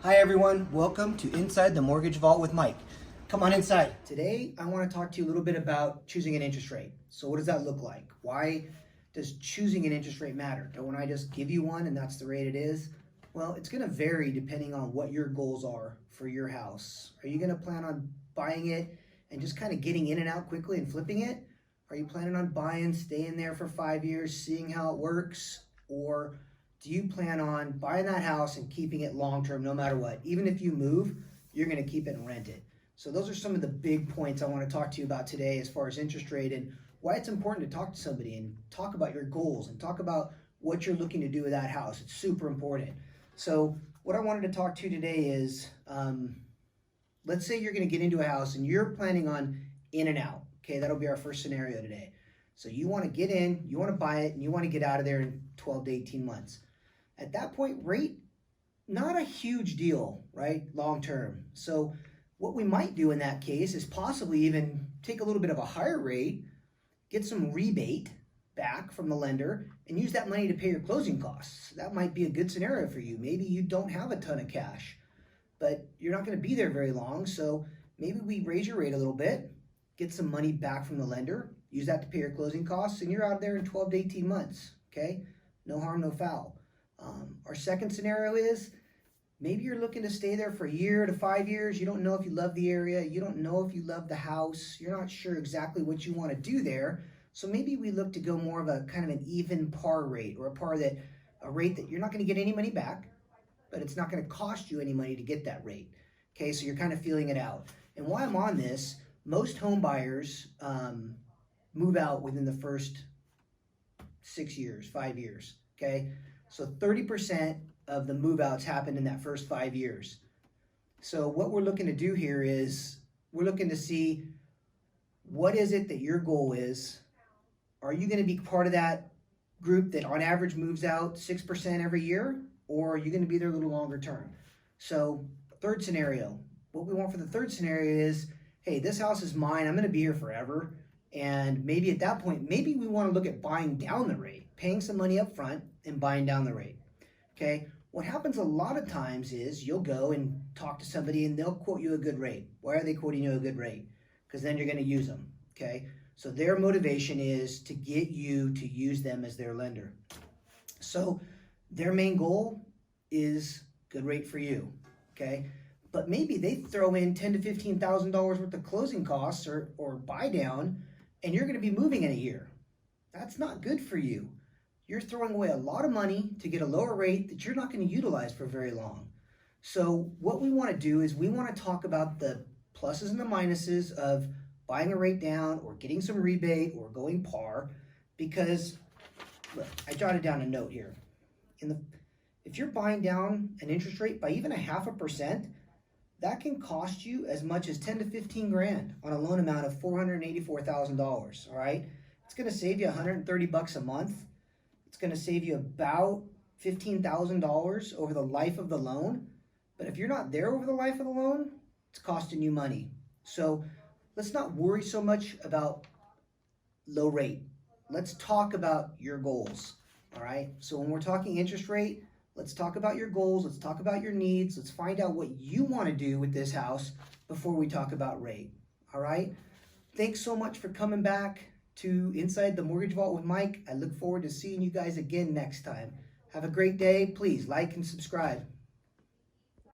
Hi everyone, welcome to Inside the Mortgage Vault with Mike. Come on inside. Today I want to talk to you a little bit about choosing an interest rate. So what does that look like? Why does choosing an interest rate matter? Don't I just give you one and that's the rate it is? Well, it's going to vary depending on what your goals are for your house. Are you going to plan on buying it and just kind of getting in and out quickly and flipping it? Are you planning on buying, staying there for 5 years, seeing how it works? Or do you plan on buying that house and keeping it long term no matter what? Even if you move, you're going to keep it and rent it. So those are some of the big points I want to talk to you about today as far as interest rate and why it's important to talk to somebody and talk about your goals and talk about what you're looking to do with that house. It's super important. So what I wanted to talk to you today is, let's say you're going to get into a house and you're planning on in and out. Okay, that'll be our first scenario today. So you want to get in, you want to buy it, and you want to get out of there in 12 to 18 months. At that point, rate, not a huge deal, right? Long term. So what we might do in that case is possibly even take a little bit of a higher rate, get some rebate back from the lender, and use that money to pay your closing costs. That might be a good scenario for you. Maybe you don't have a ton of cash, but you're not going to be there very long. So maybe we raise your rate a little bit, get some money back from the lender, use that to pay your closing costs, and you're out of there in 12 to 18 months, okay? No harm, no foul. Our second scenario is maybe you're looking to stay there for a year to 5 years. You don't know if you love the area. You don't know if you love the house. You're not sure exactly what you want to do there. So maybe we look to go more of a kind of an even par rate, or a rate that you're not going to get any money back, but it's not going to cost you any money to get that rate. Okay, so you're kind of feeling it out. And while I'm on this, most home buyers move out within the first 6 years, 5 years. Okay, so 30% of the move outs happen in that first 5 years. So what we're looking to do here is we're looking to see what is it that your goal is. Are you going to be part of that group that on average moves out 6% every year, or are you going to be there a little longer term? So third scenario, what we want for the third scenario is, hey, this house is mine. I'm going to be here forever. And maybe at that point, maybe we want to look at buying down the rate, paying some money up front and buying down the rate. Okay, what happens a lot of times is you'll go and talk to somebody and they'll quote you a good rate. Why are they quoting you a good rate? Because then you're going to use them. Okay, so their motivation is to get you to use them as their lender. So their main goal is good rate for you. Okay, but maybe they throw in $10,000 to $15,000 worth of closing costs or buy down, and you're going to be moving in a year. That's not good for you. You're throwing away a lot of money to get a lower rate that you're not going to utilize for very long. So what we want to do is we want to talk about the pluses and the minuses of buying a rate down or getting some rebate or going par, because look, I jotted down a note here. If you're buying down an interest rate by even 0.5%, that can cost you as much as 10 to 15 grand on a loan amount of $484,000. All right, it's going to save you $130 a month. It's going to save you about $15,000 over the life of the loan. But if you're not there over the life of the loan, it's costing you money. So let's not worry so much about low rate. Let's talk about your goals. All right, so when we're talking interest rate, let's talk about your goals. Let's talk about your needs. Let's find out what you want to do with this house before we talk about rate. All right, thanks so much for coming back to Inside the Mortgage Vault with Mike. I look forward to seeing you guys again next time. Have a great day. Please like and subscribe.